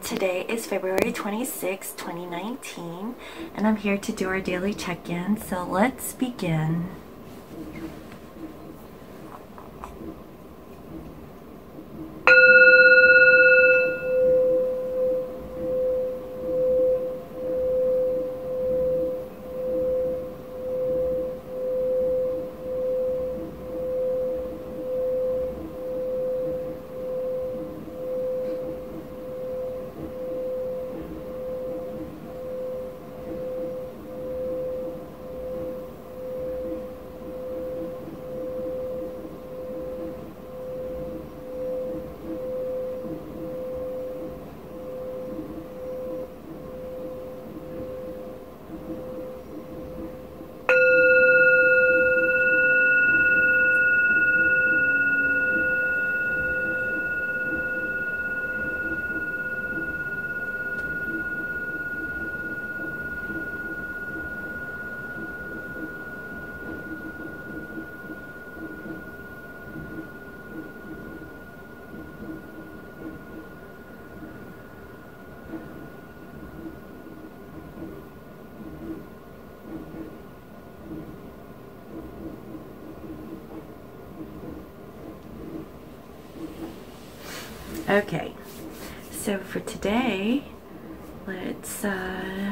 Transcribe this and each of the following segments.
Today is February 26, 2019, and I'm here to do our daily check-in, so let's begin. Okay, so for today, let's, I'll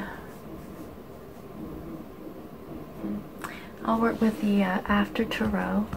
work with the After Tarot.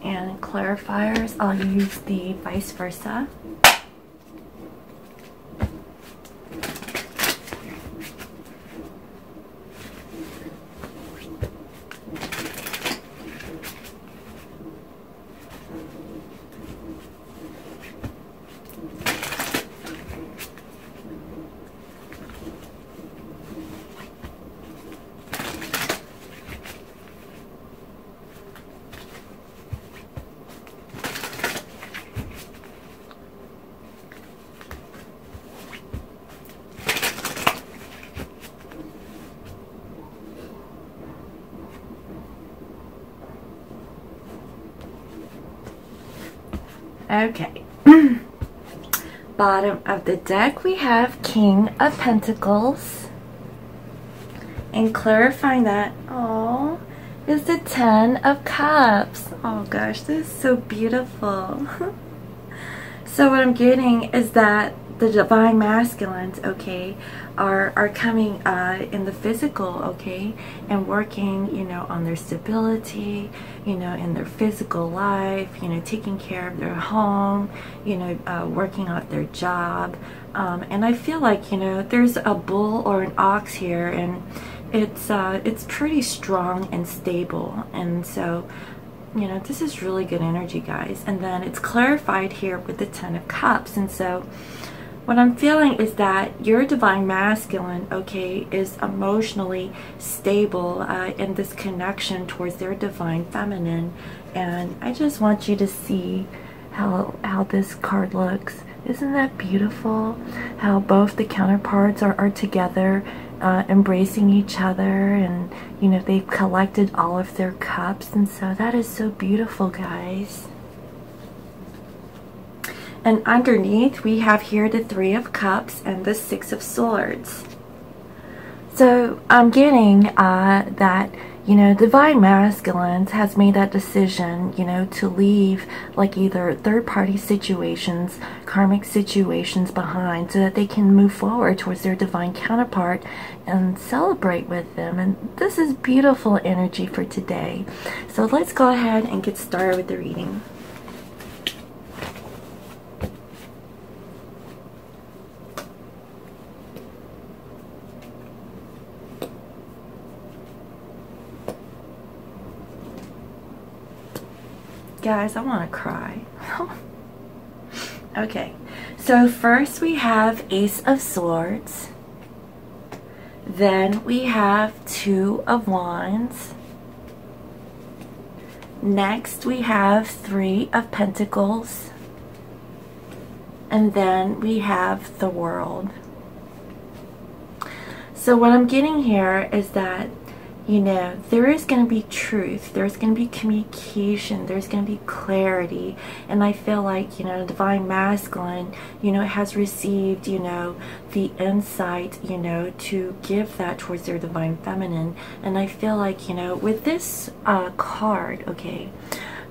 And clarifiers, I'll use the vice versa. Okay, bottom of the deck we have King of Pentacles, and clarifying that, oh, is the Ten of Cups. Oh gosh, this is so beautiful. So what I'm getting is that the divine masculines, okay, are coming in the physical, okay, and working, you know, on their stability, you know, in their physical life, you know, taking care of their home, you know, working out their job. And I feel like, you know, there's a bull or an ox here, and it's pretty strong and stable. And so, you know, this is really good energy, guys. And then it's clarified here with the Ten of Cups. And so what I'm feeling is that your divine masculine, okay, is emotionally stable in this connection towards their divine feminine. And I just want you to see how this card looks. Isn't that beautiful? How both the counterparts are together, embracing each other, and, you know, they've collected all of their cups. And so that is so beautiful, guys. And underneath we have here the Three of Cups and the Six of Swords. So I'm getting that, you know, divine masculines has made that decision, you know, to leave like either third-party situations, karmic situations behind, so that they can move forward towards their divine counterpart and celebrate with them. And this is beautiful energy for today. So let's go ahead and get started with the reading. Guys, I want to cry. Okay, so first we have Ace of Swords. Then we have Two of Wands. Next we have Three of Pentacles. And then we have the World. So what I'm getting here is that, you know, there is going to be truth, there's going to be communication, there's going to be clarity, and I feel like, you know, Divine Masculine, you know, has received, you know, the insight, you know, to give that towards their Divine Feminine. And I feel like, you know, with this card, okay,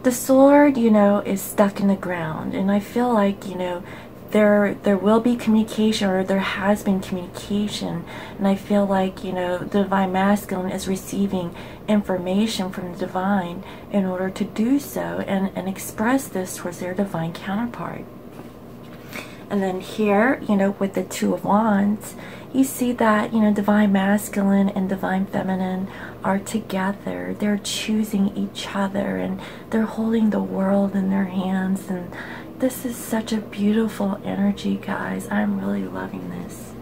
the sword, you know, is stuck in the ground, and I feel like, you know, there will be communication, or there has been communication, and I feel like, you know, the Divine Masculine is receiving information from the Divine in order to do so and express this towards their Divine counterpart. And then here, you know, with the Two of Wands, you see that, you know, Divine Masculine and Divine Feminine are together. They're choosing each other, and they're holding the world in their hands. And this is such a beautiful energy, guys. I'm really loving this.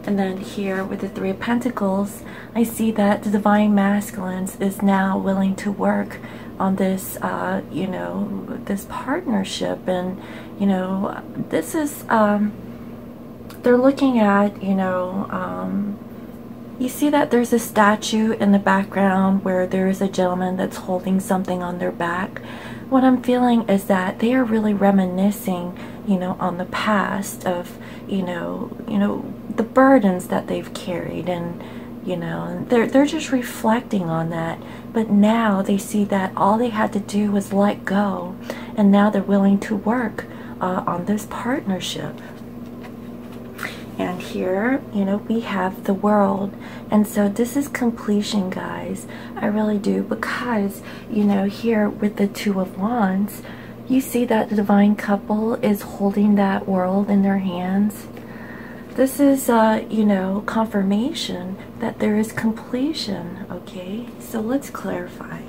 And then here with the Three of Pentacles, I see that the Divine Masculine is now willing to work on this, you know, this partnership. And, you know, this is, they're looking at, you know, you see that there's a statue in the background where there is a gentleman that's holding something on their back. What I'm feeling is that they are really reminiscing, you know, on the past of, you know, the burdens that they've carried, and, you know, and they're just reflecting on that. But now they see that all they had to do was let go, and now they're willing to work on this partnership. And here, you know, we have the World. And so this is completion, guys. I really do, because, you know, here with the Two of Wands, you see that the Divine Couple is holding that world in their hands. This is, you know, confirmation that there is completion, okay? So let's clarify.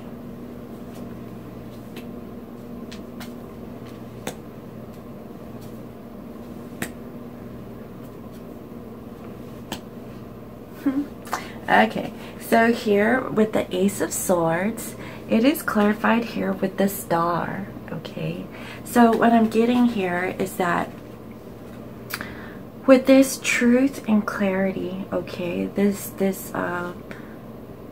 Okay, so here with the Ace of Swords, it is clarified here with the Star, okay? So what I'm getting here is that with this truth and clarity, okay, this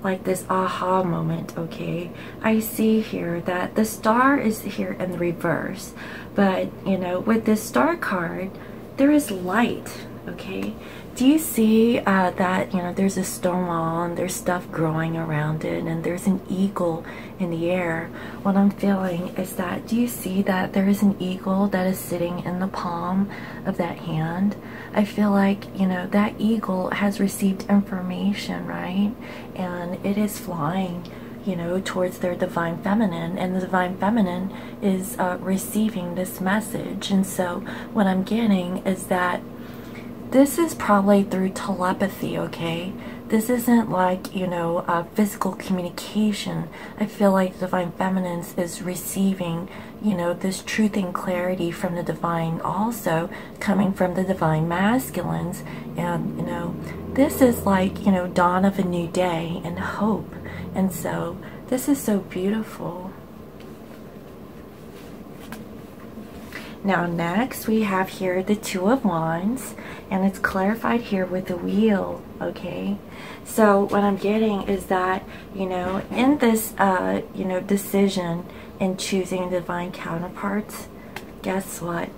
like this aha moment, okay, I see here that the Star is here in the reverse, but, you know, with this Star card, there is light, okay? Do you see that, you know, there's a stone wall and there's stuff growing around it, and there's an eagle in the air? What I'm feeling is that, do you see that there is an eagle that is sitting in the palm of that hand? I feel like, you know, that eagle has received information, right? And it is flying, you know, towards their Divine Feminine, and the Divine Feminine is receiving this message. And so what I'm getting is that this is probably through telepathy, okay? This isn't like, you know, physical communication. I feel like the Divine Feminine is receiving, you know, this truth and clarity from the Divine, also coming from the Divine Masculines. And, you know, this is like, you know, dawn of a new day and hope. And so this is so beautiful. Now next we have here the Two of Wands, and it's clarified here with the Wheel, okay? So what I'm getting is that, you know, in this, you know, decision in choosing Divine counterparts, guess what?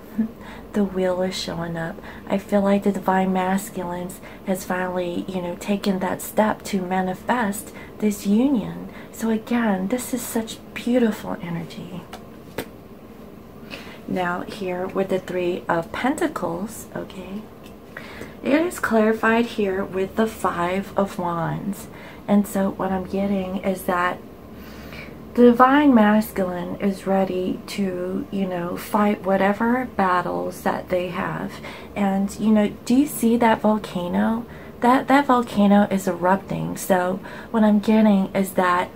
The Wheel is showing up. I feel like the Divine Masculines has finally, you know, taken that step to manifest this union. So again, this is such beautiful energy. Now here with the Three of Pentacles, okay, it is clarified here with the Five of Wands. And so what I'm getting is that the Divine Masculine is ready to, you know, fight whatever battles that they have. And, you know, do you see that volcano? That volcano is erupting. So what I'm getting is that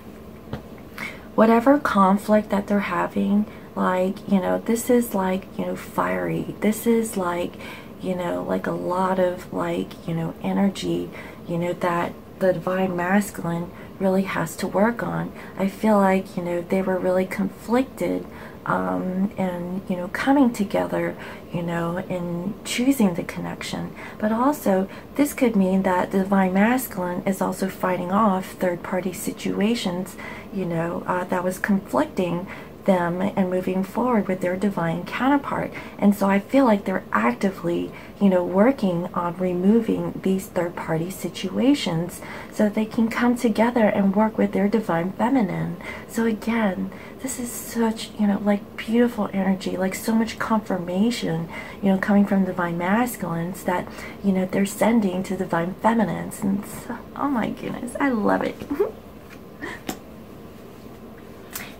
whatever conflict that they're having, like, you know, this is like, you know, fiery. This is like, you know, like a lot of like, you know, energy, you know, that the divine masculine really has to work on. I feel like, you know, they were really conflicted and, you know, coming together, you know, and choosing the connection. But also, this could mean that the divine masculine is also fighting off third-party situations, you know, that was conflicting them and moving forward with their divine counterpart. And so I feel like they're actively, you know, working on removing these third-party situations so that they can come together and work with their divine feminine. So again, this is such, you know, like beautiful energy, like so much confirmation, you know, coming from divine masculines that, you know, they're sending to divine feminines. And so, oh my goodness, I love it.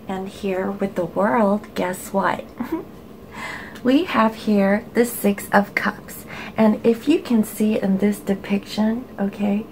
And here with the world, guess what? We have here the Six of Cups. And if you can see in this depiction, okay,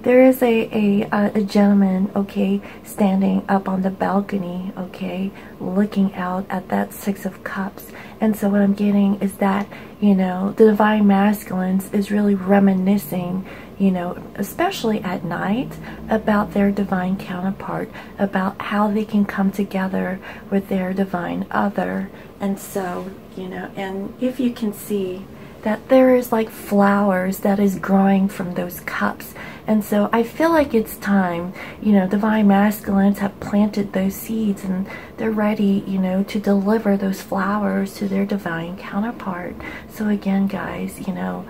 there is a gentleman, okay, standing up on the balcony, okay, looking out at that Six of Cups. And so what I'm getting is that, you know, the divine masculines is really reminiscing, you know, especially at night, about their divine counterpart, about how they can come together with their divine other. And so, you know, and if you can see that there is like flowers that is growing from those cups. And so I feel like it's time, you know, divine masculines have planted those seeds and they're ready, you know, to deliver those flowers to their divine counterpart. So again, guys, you know,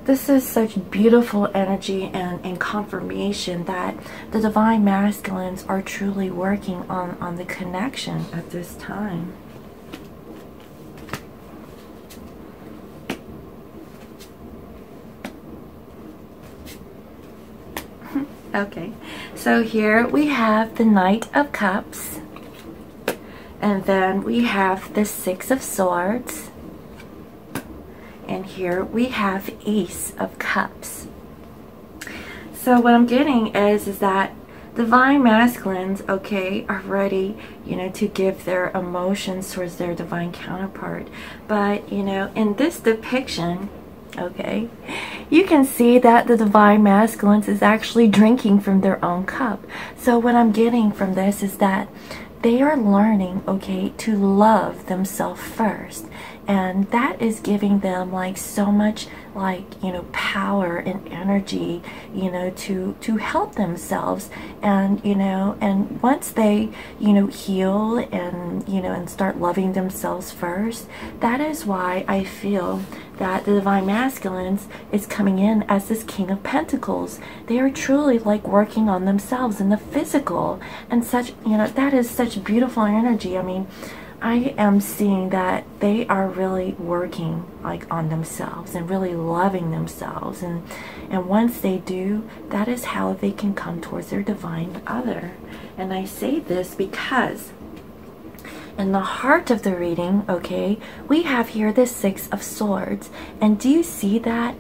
this is such beautiful energy and confirmation that the divine masculines are truly working on the connection at this time. Okay, so here we have the Knight of Cups, and then we have the Six of Swords, and here we have Ace of Cups. So what I'm getting is that divine masculines, okay, are ready, you know, to give their emotions towards their divine counterpart. But, you know, in this depiction, okay, you can see that the divine masculines is actually drinking from their own cup. So what I'm getting from this is that they are learning, okay, to love themselves first. And that is giving them like so much, like, you know, power and energy, you know, to help themselves. And, you know, and once they, you know, heal and, you know, and start loving themselves first, that is why I feel that the divine masculines is coming in as this King of Pentacles. They are truly like working on themselves in the physical, and such, you know, that is such beautiful energy. I mean, I am seeing that they are really working like on themselves and really loving themselves, and once they do, that is how they can come towards their divine other. And I say this because in the heart of the reading, okay, we have here the Six of Swords. And do you see that?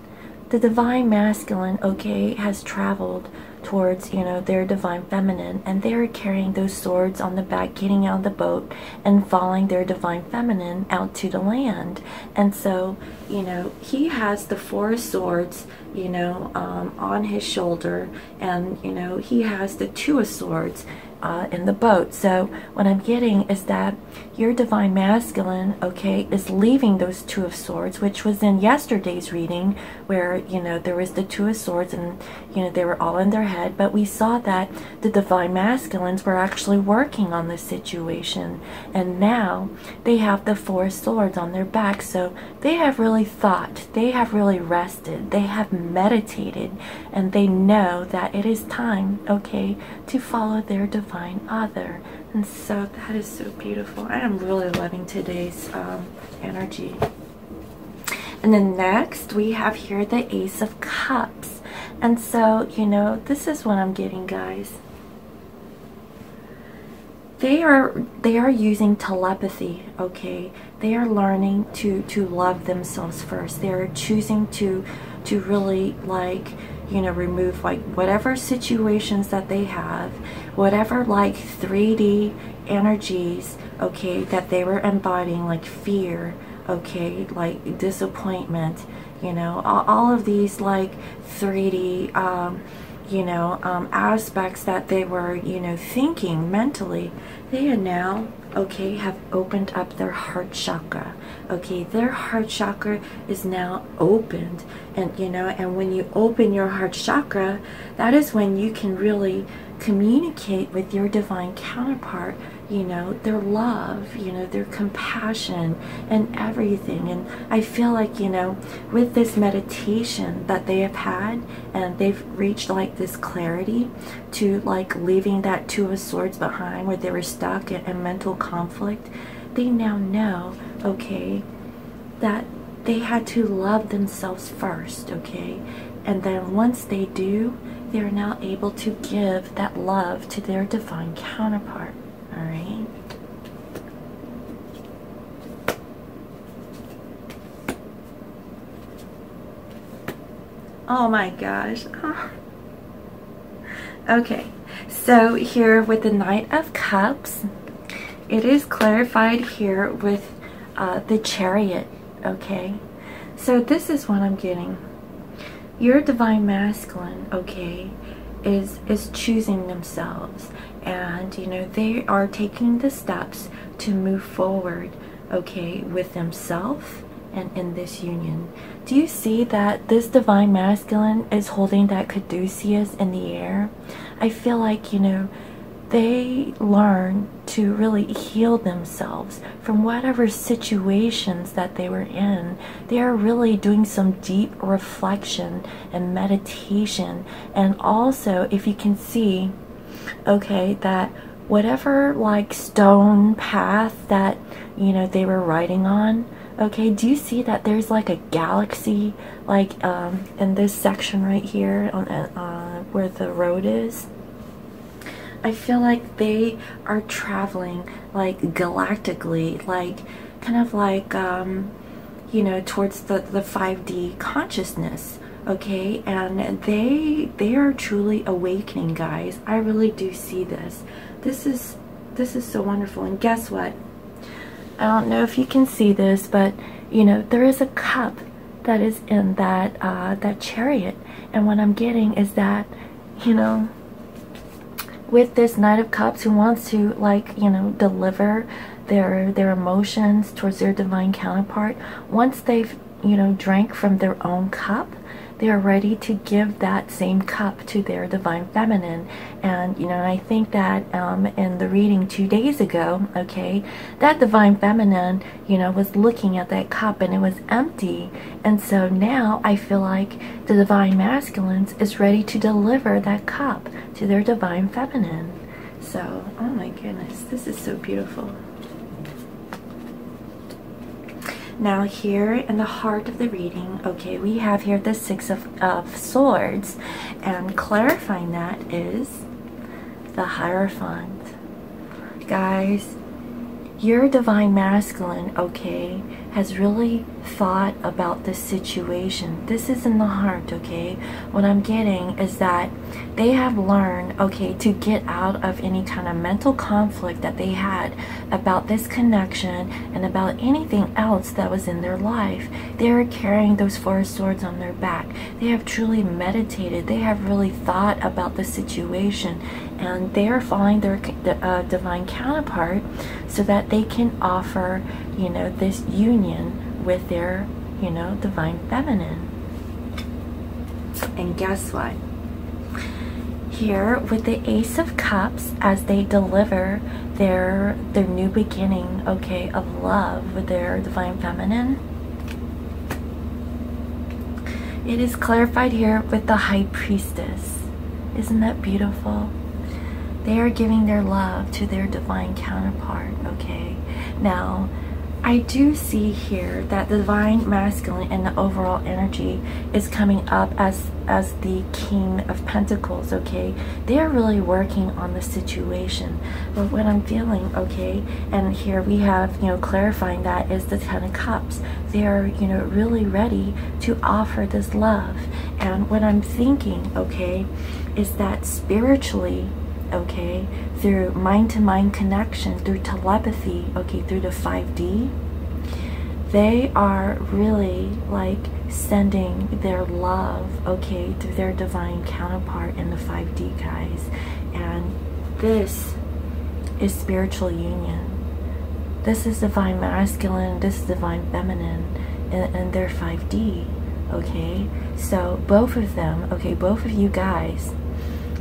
The divine masculine, okay, has traveled towards, you know, their divine feminine, and they're carrying those swords on the back, getting out of the boat and following their divine feminine out to the land. And so, you know, he has the Four Swords, you know, on his shoulder, and, you know, he has the Two of Swords in the boat. So what I'm getting is that your divine masculine, okay, is leaving those Two of Swords, which was in yesterday's reading, where, you know, there was the Two of Swords and, you know, they were all in their head, but we saw that the divine masculines were actually working on the situation, and now they have the Four Swords on their back. So they have really thought, they have really rested, they have meditated, and they know that it is time, okay, to follow their divine other. And so that is so beautiful. I am really loving today's energy. And then next we have here the Ace of Cups. And so, you know, this is what I'm getting, guys. They are using telepathy, okay? They are learning to love themselves first. They are choosing to really, like, you know, remove like whatever situations that they have, whatever like 3D energies, okay, that they were embodying, like fear, okay, like disappointment, you know, all of these like 3D you know, aspects that they were, you know, thinking mentally, they are now, okay, have opened up their heart chakra. Okay, their heart chakra is now opened. And, you know, and when you open your heart chakra, that is when you can really communicate with your divine counterpart, you know, their love, you know, their compassion and everything. And I feel like, you know, with this meditation that they have had, and they've reached like this clarity to like leaving that Two of Swords behind where they were stuck in mental conflict, they now know, okay, that they had to love themselves first, okay? And then once they do, they're now able to give that love to their divine counterpart. All right. Oh my gosh. Oh. Okay, so here with the Knight of Cups, it is clarified here with the Chariot. Okay, so this is what I'm getting. Your divine masculine, okay, is choosing themselves, and you know, they are taking the steps to move forward, okay, with themselves and in this union. Do you see that this divine masculine is holding that caduceus in the air? I feel like, you know, they learn to really heal themselves from whatever situations that they were in. They are really doing some deep reflection and meditation. And also, if you can see, okay, that whatever like stone path that, you know, they were riding on, okay, do you see that there's like a galaxy like in this section right here on where the road is? I feel like they are traveling like galactically, like kind of like you know, towards the 5D consciousness, okay? And they are truly awakening, guys. I really do see this. This is so wonderful. And guess what? I don't know if you can see this, but you know, there is a cup that is in that that chariot, and what I'm getting is that, you know, with this Knight of Cups who wants to, like, you know, deliver their emotions towards their divine counterpart, once they've, you know, drank from their own cup, they are ready to give that same cup to their divine feminine. And, you know, I think that in the reading 2 days ago, okay, that divine feminine, you know, was looking at that cup and it was empty. And so now I feel like the divine masculines is ready to deliver that cup to their divine feminine. So, oh my goodness, this is so beautiful. Now here in the heart of the reading, okay, we have here the Six of Swords, and clarifying that is the Hierophant. Guys, your divine masculine, okay, has really thought about this situation. This is in the heart, okay? What I'm getting is that they have learned, okay, to get out of any kind of mental conflict that they had about this connection and about anything else that was in their life. They are carrying those 4 swords on their back. They have truly meditated. They have really thought about the situation, and they are following their divine counterpart so that they can offer, you know, this union with their, you know, divine feminine. And guess what? Here with the Ace of Cups, as they deliver their new beginning, okay, of love with their divine feminine, it is clarified here with the High Priestess. Isn't that beautiful? They are giving their love to their divine counterpart, okay? Now, I do see here that the divine masculine and the overall energy is coming up as the King of Pentacles, okay? They're really working on the situation. But what I'm feeling, okay, and here we have, you know, clarifying that is the Ten of Cups. They are, you know, really ready to offer this love. And what I'm thinking, okay, is that spiritually, okay, through mind-to-mind connection, through telepathy, okay, through the 5D, they are really like sending their love, okay, through their divine counterpart in the 5D, guys. And this is spiritual union. This is divine masculine, this is divine feminine, and they're 5D, okay? So both of them, okay, both of you guys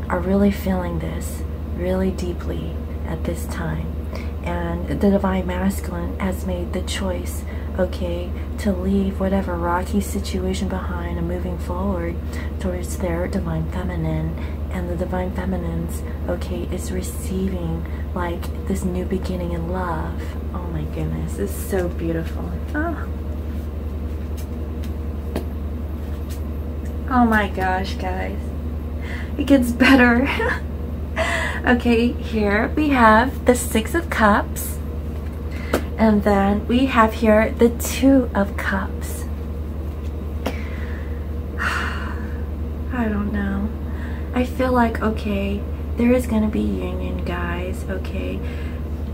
are really feeling this really deeply at this time. And the divine masculine has made the choice, okay, to leave whatever rocky situation behind and moving forward towards their divine feminine. And the divine feminines, okay, is receiving like this new beginning in love. Oh my goodness, it's so beautiful. Oh my gosh, guys, it gets better. Okay, here we have the Six of Cups, and then we have here the Two of Cups. I don't know. I feel like, okay, there is going to be union, guys, okay?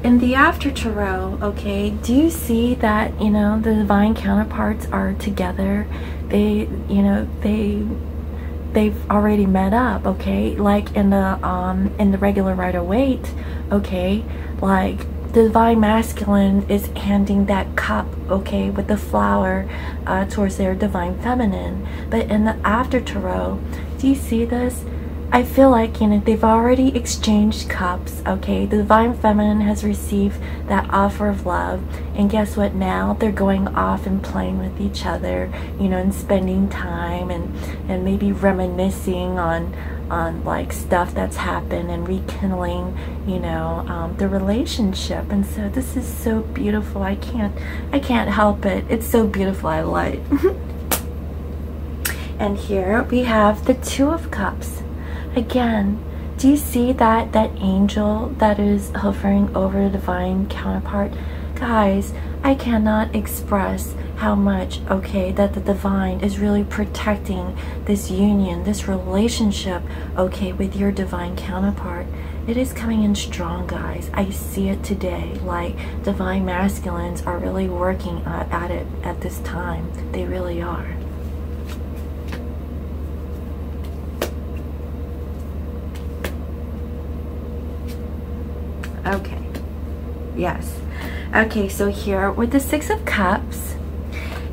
In the After Tarot, okay, do you see that, you know, the divine counterparts are together? They, you know, they've already met up, okay? Like in the regular Rider-Waite, okay? Like the divine masculine is handing that cup, okay, with the flower towards their divine feminine. But in the After Tarot, do you see this? I feel like, you know, they've already exchanged cups, okay? The divine feminine has received that offer of love, and guess what? Now they're going off and playing with each other, you know, and spending time and maybe reminiscing on like stuff that's happened and rekindling, you know, the relationship. And so this is so beautiful. I can't help it. It's so beautiful. I love it. And here we have the Two of Cups. Again, do you see that angel that is hovering over the divine counterpart? Guys, I cannot express how much, okay, that the divine is really protecting this union, this relationship, okay, with your divine counterpart. It is coming in strong, guys. I see it today. Like divine masculines are really working at it at this time. They really are. Okay, yes. Okay, so here with the Six of Cups,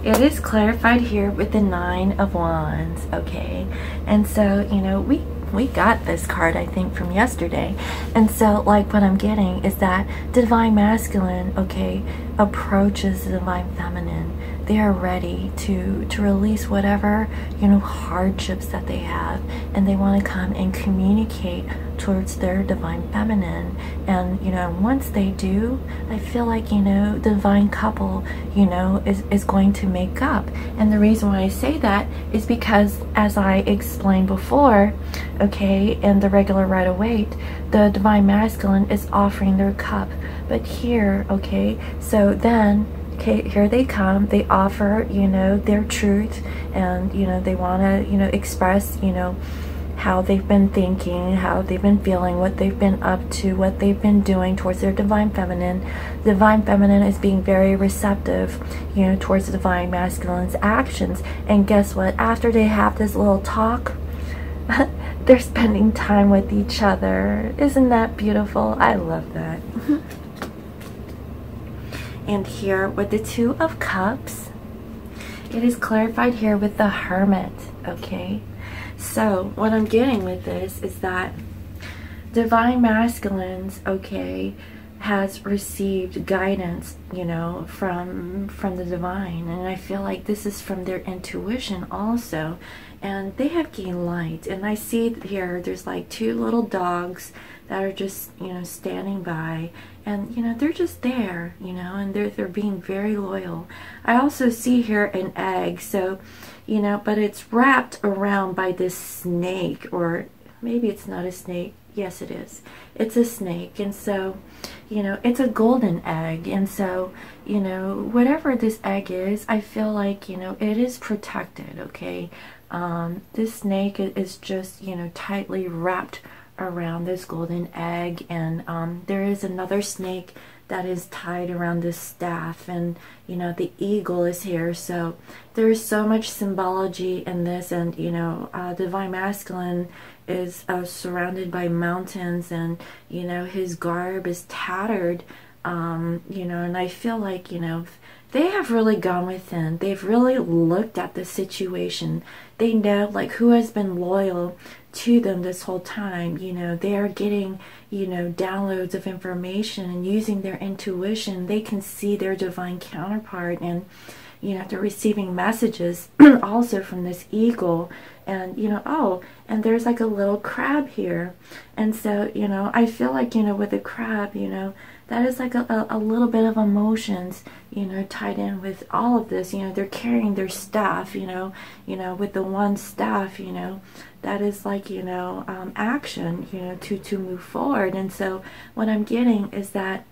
it is clarified here with the Nine of Wands, okay? And so, you know, we got this card, I think, from yesterday. And so, like, what I'm getting is that the divine masculine, okay, approaches the divine feminine. They are ready to release whatever, you know, hardships that they have, and they want to come and communicate towards their divine feminine. And, you know, once they do, I feel like, you know, the divine couple, you know, is going to make up. And the reason why I say that is because, as I explained before, okay, in the regular Rider-Waite, the divine masculine is offering their cup. But here, okay, so then, okay, here they come, they offer, you know, their truth, and, you know, they want to, you know, express, you know, how they've been thinking, how they've been feeling, what they've been up to, what they've been doing towards their divine feminine. The divine feminine is being very receptive, you know, towards the divine masculine's actions. And guess what? After they have this little talk, they're spending time with each other. Isn't that beautiful? I love that. And here with the Two of Cups, it is clarified here with the Hermit, okay? So what I'm getting with this is that divine masculines, okay, has received guidance, you know, from the divine, and I feel like this is from their intuition also, and they have gained light. And I see here there's like 2 little dogs that are just, you know, standing by, and you know, they're just there, you know, and they're being very loyal. I also see here an egg, so you know, but it's wrapped around by this snake, or maybe it's not a snake. Yes, it is. It's a snake. And so, you know, it's a golden egg. And so, you know, whatever this egg is, I feel like, you know, it is protected, okay? This snake is just, you know, tightly wrapped around this golden egg. And there is another snake that is tied around this staff, and you know, the eagle is here. So there's so much symbology in this. And you know, divine masculine is surrounded by mountains, and you know, his garb is tattered, you know, and I feel like, you know, they have really gone within. They've really looked at the situation. They know like who has been loyal to them this whole time. You know, they are getting, you know, downloads of information, and using their intuition, they can see their divine counterpart. And you know, they're receiving messages also from this eagle. And you know, oh, and there's like a little crab here. And so, you know, I feel like, you know, with the crab, you know, that is like a little bit of emotions, you know, tied in with all of this. You know, they're carrying their staff, you know, with the one staff, you know, that is like, you know, action, you know, to move forward. And so what I'm getting is that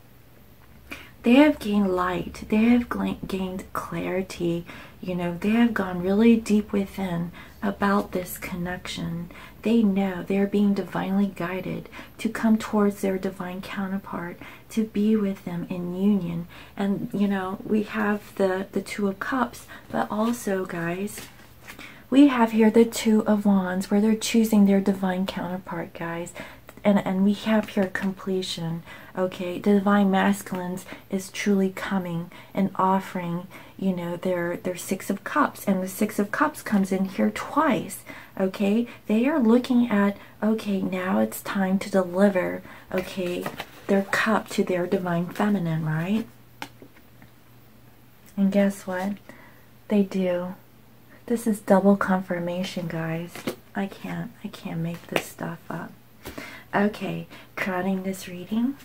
they have gained light, they have gained clarity, you know, they have gone really deep within about this connection. They know they're being divinely guided to come towards their divine counterpart, to be with them in union. And you know, we have the 2 of Cups, but also, guys, we have here the 2 of Wands, where they're choosing their divine counterpart, guys. And we have here completion, okay? The divine masculines is truly coming and offering, you know, their 6 of Cups. And the 6 of Cups comes in here twice, okay? They are looking at, okay, now it's time to deliver, okay, their cup to their divine feminine, right? And guess what? They do. This is double confirmation, guys. I can't make this stuff up. Okay, crowning this reading,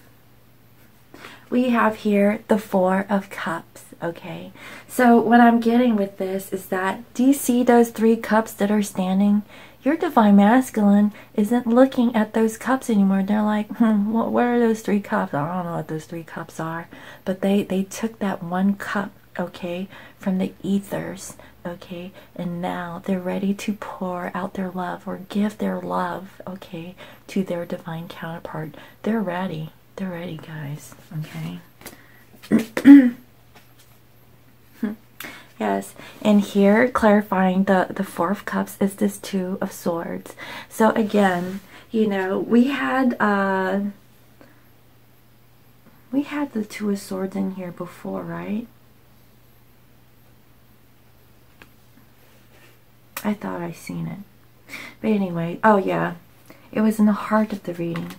we have here the 4 of Cups, okay? So what I'm getting with this is that, do you see those 3 cups that are standing? Your divine masculine isn't looking at those cups anymore. They're like, what are those 3 cups? I don't know what those 3 cups are. But they took that 1 cup, okay, from the ethers, okay, and now they're ready to pour out their love, or give their love, okay, to their divine counterpart. They're ready, guys, okay. Yes, and here clarifying the 4 of Cups is this 2 of Swords. So again, you know, we had the 2 of Swords in here before, right? I thought I seen it. But anyway, oh yeah, it was in the heart of the reading.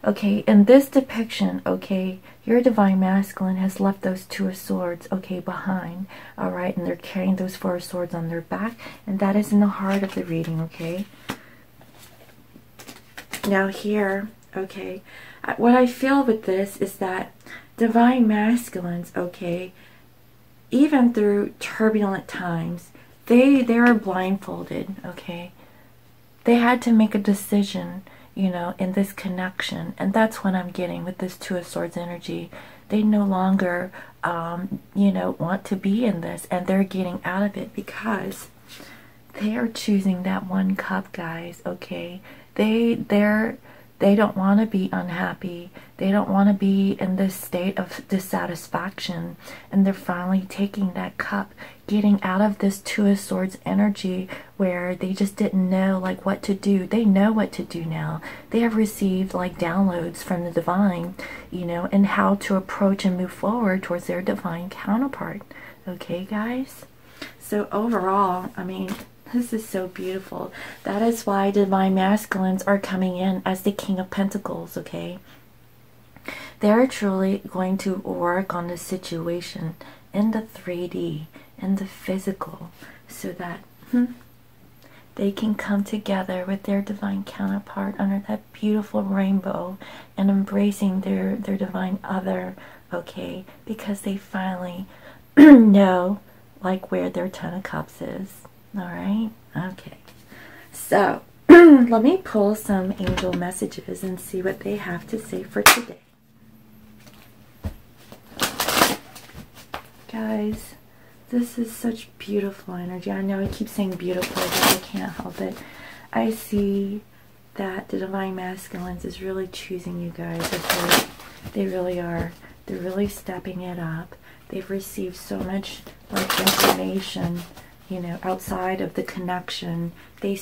Okay, in this depiction, okay, your divine masculine has left those 2 of Swords, okay, behind, all right, and they're carrying those 4 of Swords on their back, and that is in the heart of the reading, okay. Now here, okay, what I feel with this is that divine masculines, okay, even through turbulent times, they are blindfolded, okay. They had to make a decision, you know, in this connection, and that's what I'm getting with this 2 of Swords energy. They no longer, you know, want to be in this, and they're getting out of it because they are choosing that 1 cup, guys, okay. They don't want to be unhappy. They don't want to be in this state of dissatisfaction, and they're finally taking that cup, getting out of this 2 of Swords energy where they just didn't know like what to do. They know what to do now. They have received like downloads from the divine, you know, and how to approach and move forward towards their divine counterpart. Okay, guys? So overall, I mean, this is so beautiful. That is why divine masculines are coming in as the King of Pentacles, okay? They're truly going to work on the situation in the 3D, in the physical, so that they can come together with their divine counterpart under that beautiful rainbow and embracing their divine other, okay? Because they finally know, like, where their Ten of Cups is. All right? Okay. So, let me pull some angel messages and see what they have to say for today. Guys, this is such beautiful energy. I know I keep saying beautiful, but I can't help it. I see that the Divine Masculines is really choosing you guys. Okay? They really are. They're really stepping it up. They've received so much, like, information, you know, outside of the connection. They're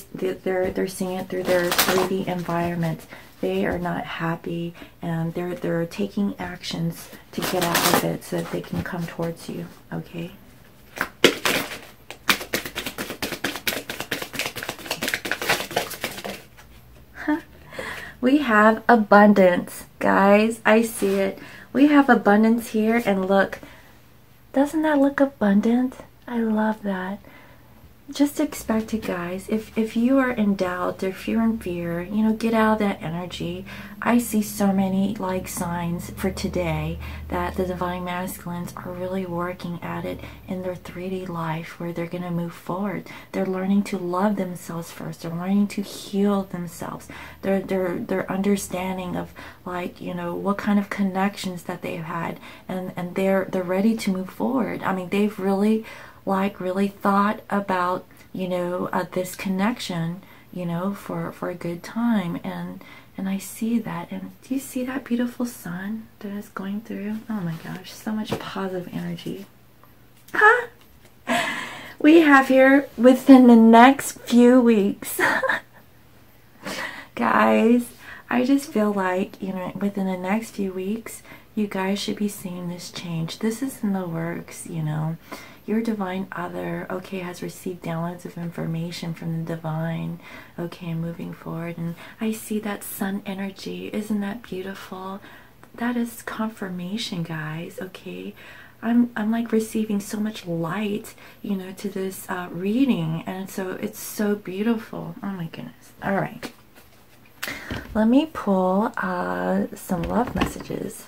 seeing it through their 3D environment. They are not happy, and they're taking actions to get out of it so that they can come towards you. Okay. We have abundance, guys. I see it. We have abundance here, and look, doesn't that look abundant? I love that. Just expect it, guys. If you are in doubt, if you're in fear, you know, get out of that energy. I see so many, like, signs for today that the Divine Masculines are really working at it in their 3D life, where they're going to move forward. They're learning to love themselves first. They're learning to heal themselves. They're understanding of, like, you know, what kind of connections that they've had, and they're ready to move forward. I mean, they've really, like, really thought about, you know, this connection, you know, for a good time, and I see that. And do you see that beautiful sun that is going through? Oh my gosh, so much positive energy. Huh? We have here within the next few weeks. Guys, I just feel like, you know, within the next few weeks, you guys should be seeing this change. This is in the works, you know. Your divine other, okay, has received downloads of information from the divine, okay, moving forward. And I see that sun energy. Isn't that beautiful? That is confirmation, guys, okay? I'm like receiving so much light, you know, to this reading, and so it's so beautiful. Oh my goodness. All right. Let me pull some love messages.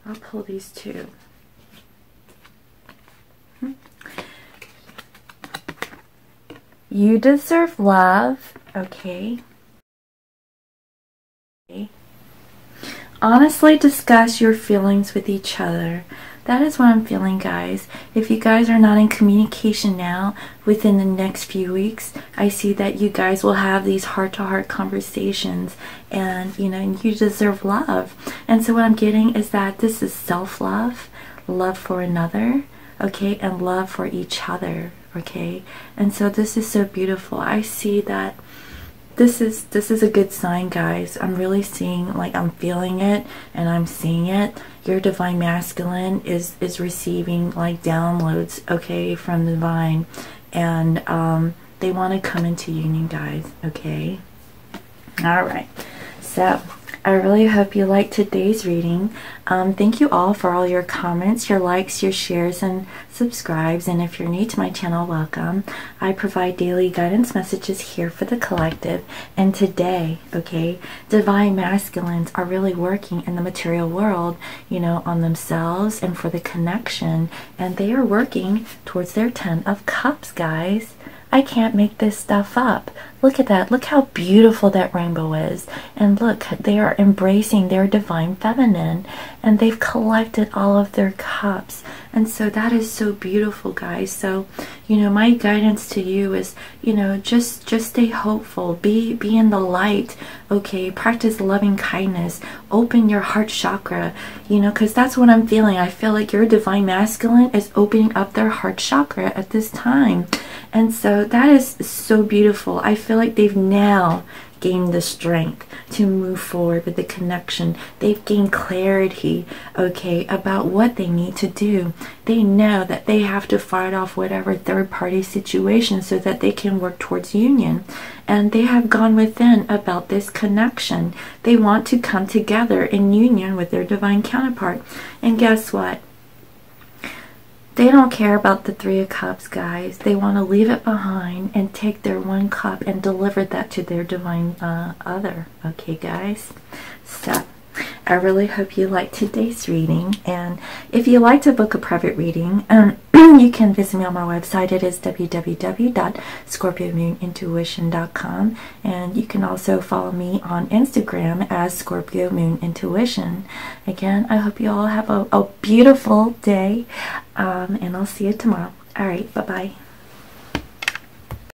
I'll pull these two. You deserve love, okay? Honestly discuss your feelings with each other. That is what I'm feeling, guys. If you guys are not in communication now, within the next few weeks, I see that you guys will have these heart-to-heart conversations, and, you know, you deserve love. And so what I'm getting is that this is self-love, love for another, okay, and love for each other, okay? And so this is so beautiful. I see that this is a good sign, guys. I'm really seeing, like, I'm feeling it and I'm seeing it. Your divine masculine is receiving, like, downloads, okay, from the divine, and they want to come into union, guys, okay? All right. So I really hope you liked today's reading. Thank you all for all your comments, your likes, your shares, and subscribes. And if you're new to my channel, welcome. I provide daily guidance messages here for the collective. And today, okay, divine masculines are really working in the material world, you know, on themselves and for the connection. And they are working towards their 10 of Cups, guys. I can't make this stuff up. Look at that. Look how beautiful that rainbow is. And look, they are embracing their divine feminine, and they've collected all of their cups. And so that is so beautiful, guys. So, you know, my guidance to you is, you know, just stay hopeful. Be in the light, okay? Practice loving kindness. Open your heart chakra, you know, because that's what I'm feeling. I feel like your divine masculine is opening up their heart chakra at this time. And so that is so beautiful. I feel like they've now gained the strength to move forward with the connection. They've gained clarity, okay, about what they need to do. They know that they have to fight off whatever third-party situation so that they can work towards union. And they have gone within about this connection. They want to come together in union with their divine counterpart. And guess what? They don't care about the Three of Cups, guys. They want to leave it behind and take their one cup and deliver that to their divine other. Okay, guys? So, I really hope you liked today's reading. And if you'd like to book a private reading, you can visit me on my website. It is www.scorpiomoonintuition.com. And you can also follow me on Instagram as Scorpio Moon Intuition. Again, I hope you all have a beautiful day. And I'll see you tomorrow. All right, bye-bye.